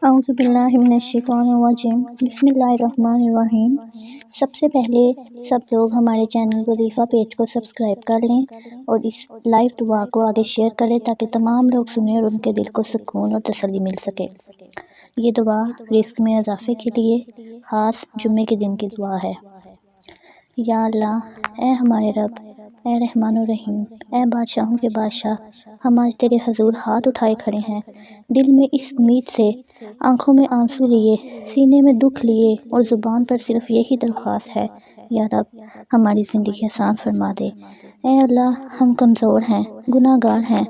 اعوذ باللہ من الشیطان الرجیم بسم اللہ الرحمن الرحیم۔ سب سے پہلے سب لوگ ہمارے چینل وظیفہ پیج کو سبسکرائب کر لیں اور اس لائیو دعا کو آگے شیئر کریں تاکہ تمام لوگ سنیں اور ان کے دل کو سکون اور تسلی مل سکے۔ یہ دعا رزق میں اضافے کے لیے خاص جمعے کے دن کی دعا ہے۔ یا اللہ، اے ہمارے رب، اے رحمان الرحیم، اے بادشاہوں کے بادشاہ، ہم آج تیرے حضور ہاتھ اٹھائے کھڑے ہیں، دل میں اس امید سے، آنکھوں میں آنسو لیے، سینے میں دکھ لیے اور زبان پر صرف یہی درخواست ہے، یا رب ہماری زندگی آسان فرما دے۔ اے اللہ، ہم کمزور ہیں، گناہ گار ہیں،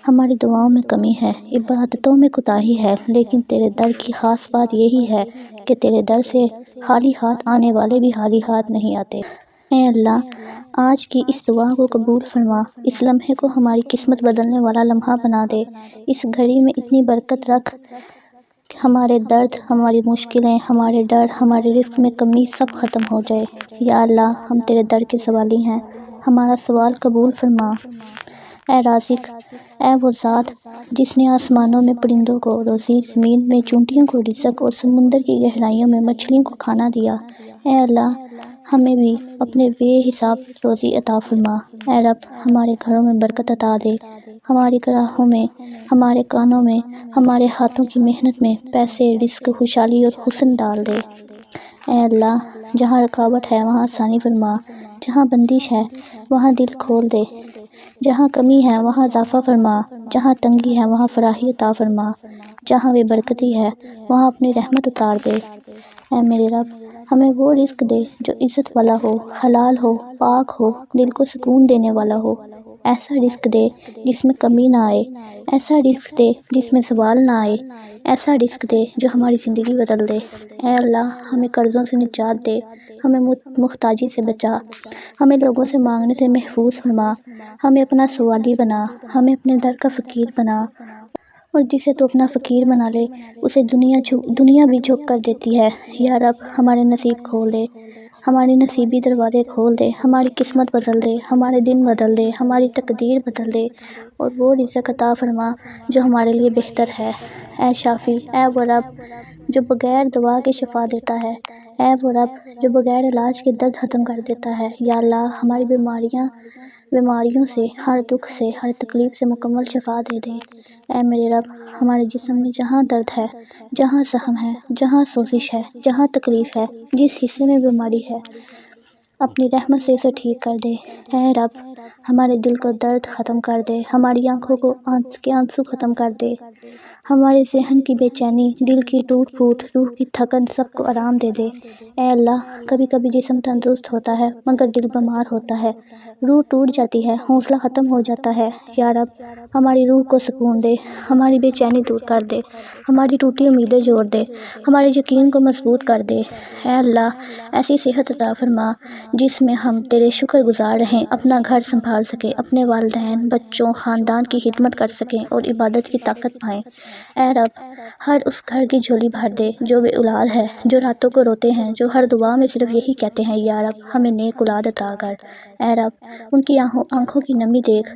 ہماری دعاؤں میں کمی ہے، عبادتوں میں کوتاہی ہے، لیکن تیرے در کی خاص بات یہی ہے کہ تیرے در سے خالی ہاتھ آنے والے بھی خالی ہاتھ نہیں آتے۔ اے اللہ، آج کی اس دعا کو قبول فرما، اس لمحے کو ہماری قسمت بدلنے والا لمحہ بنا دے، اس گھڑی میں اتنی برکت رکھ کہ ہمارے درد، ہماری مشکلیں، ہمارے ڈر، ہمارے رزق میں کمی سب ختم ہو جائے۔ یا اللہ، ہم تیرے در کے سوالی ہیں، ہمارا سوال قبول فرما۔ اے رازق، اے وہ ذات جس نے آسمانوں میں پرندوں کو روزی، زمین میں چونٹیوں کو رزق اور سمندر کی گہرائیوں میں مچھلیوں کو کھانا دیا، اے اللہ ہمیں بھی اپنے بے حساب روزی عطا فرما۔ اے رب، ہمارے گھروں میں برکت عطا دے، ہماری راہوں میں، ہمارے کانوں میں، ہمارے ہاتھوں کی محنت میں پیسے، رزق، خوشحالی اور حسن ڈال دے۔ اے اللہ، جہاں رکاوٹ ہے وہاں آسانی فرما، جہاں بندش ہے وہاں دل کھول دے، جہاں کمی ہے وہاں اضافہ فرما، جہاں تنگی ہے وہاں فراخی عطا فرما، جہاں بے برکتی ہے وہاں اپنی رحمت اتار دے۔ اے میرے رب، ہمیں وہ رزق دے جو عزت والا ہو، حلال ہو، پاک ہو، دل کو سکون دینے والا ہو، ایسا رزق دے جس میں کمی نہ آئے، ایسا رزق دے جس میں زوال نہ آئے، ایسا رزق دے جو ہماری زندگی بدل دے۔ اے اللہ، ہمیں قرضوں سے نجات دے، ہمیں محتاجی سے بچا، ہمیں لوگوں سے مانگنے سے محفوظ فرما، ہمیں اپنا سوالی بنا، ہمیں اپنے در کا فقیر بنا، اور جسے تو اپنا فقیر بنا لے اسے دنیا بھی جھک کر دیتی ہے۔ یا رب، ہمارے نصیب کھول دے، ہمارے نصیبی دروازے کھول دے، ہماری قسمت بدل دے، ہمارے دن بدل دے، ہماری تقدیر بدل دے، اور وہ رزق عطا فرما جو ہمارے لیے بہتر ہے۔ اے شافی، اے وہ رب جو بغیر دوا کے شفا دیتا ہے، اے وہ رب جو بغیر علاج کے درد ختم کر دیتا ہے، یا اللہ ہماری بیماریوں سے، ہر دکھ سے، ہر تکلیف سے مکمل شفا دے دے۔ اے میرے رب، ہمارے جسم میں جہاں درد ہے، جہاں زخم ہے، جہاں سوزش ہے، جہاں تکلیف ہے، جس حصے میں بیماری ہے، اپنی رحمت سے اسے ٹھیک کر دے۔ اے رب، ہمارے دل کو درد ختم کر دے، ہماری آنکھوں کے آنسو ختم کر دے، ہمارے ذہن کی بے چینی، دل کی ٹوٹ پھوٹ، روح کی تھکن سب کو آرام دے دے۔ اے اللہ، کبھی کبھی جسم تندرست ہوتا ہے مگر دل بیمار ہوتا ہے، روح ٹوٹ جاتی ہے، حوصلہ ختم ہو جاتا ہے۔ یا رب، ہماری روح کو سکون دے، ہماری بے چینی دور کر دے، ہماری ٹوٹی امیدیں جوڑ دے، ہمارے یقین کو مضبوط کر دے۔ اے اللہ، ایسی صحت عطا فرما جس میں ہم تیرے شکر گزار رہیں، اپنا گھر سنبھال سکیں، اپنے والدین، بچوں، خاندان کی خدمت کر سکیں اور عبادت کی طاقت پائیں۔ اے رب، ہر اس گھر کی جھولی بھر دے جو بے اولاد ہے، جو راتوں کو روتے ہیں، جو ہر دعا میں صرف یہی کہتے ہیں، یا رب ہمیں نیک اولاد عطا کر۔ اے رب، ان کی آنکھوں کی نمی دیکھ،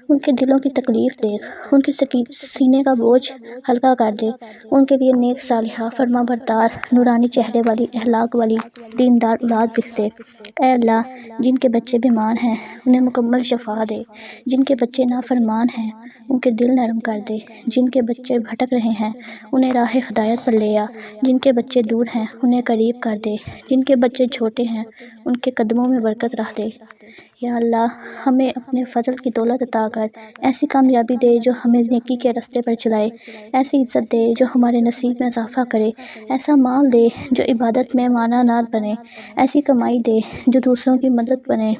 ان کے دلوں کی تکلیف دیکھ، ان کے سینے کا بوجھ ہلکا کر دے، ان کے لیے نیک، صالحہ، فرما بردار، نورانی چہرے والی، اخلاق والی، دیندار اولاد لکھ دے۔ اے اللہ، جن کے بچے بیمار ہیں انہیں مکمل شفا دے، جن کے بچے نافرمان ہیں ان کے دل نرم کر دے، جن کے بچے بھٹک رہے ہیں انہیں راہ ہدایت پر لے آ، جن کے بچے دور ہیں انہیں قریب کر دے، جن کے بچے چھوٹے ہیں ان کے قدموں میں برکت رکھ دے۔ یا اللہ، ہمیں اپنے فضل کی دولت عطا کر، ایسی کامیابی دے جو ہمیں نیکی کے راستے پر چلائے، ایسی عزت دے جو ہمارے نصیب میں اضافہ کرے، ایسا مال دے جو عبادت میں مانا نہ بنے، ایسی کمائی دے جو دوسروں کی مدد بنے۔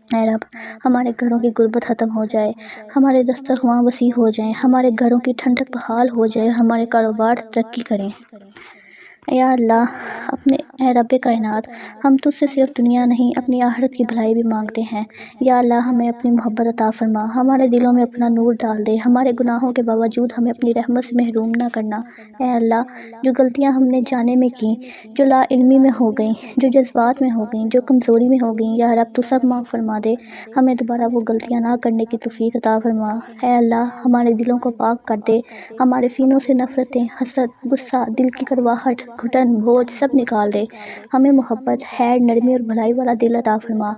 اے رب، ہمارے گھروں کی غربت ختم ہو جائے، ہمارے دسترخواں وسیع ہو جائیں، ہمارے گھروں کی ٹھنڈک بحال ہو جائے، ہمارے کاروبار ترقی کریں۔ یا اللہ اپنے اے رب کائنات، ہم تجھ سے صرف دنیا نہیں اپنی آخرت کی بھلائی بھی مانگتے ہیں۔ یا اللہ ہمیں اپنی محبت عطا فرما، ہمارے دلوں میں اپنا نور ڈال دے، ہمارے گناہوں کے باوجود ہمیں اپنی رحمت سے محروم نہ کرنا۔ اے اللہ جو غلطیاں ہم نے جانے میں کی، جو لا علمی میں ہو گئیں، جو جذبات میں ہو گئیں، جو کمزوری میں ہو گئیں، یا رب تو سب معاف فرما دے، ہمیں دوبارہ وہ غلطیاں نہ کرنے کی توفیق عطا فرما۔ اے اللہ ہمارے دلوں کو پاک کر دے، ہمارے سینوں سے نفرتیں، حسد، غصہ، دل کی کڑواہٹ، گھٹن، بوجھ سب نکال دے، ہمیں محبت، خیر، نرمی اور بھلائی والا دل عطا فرما۔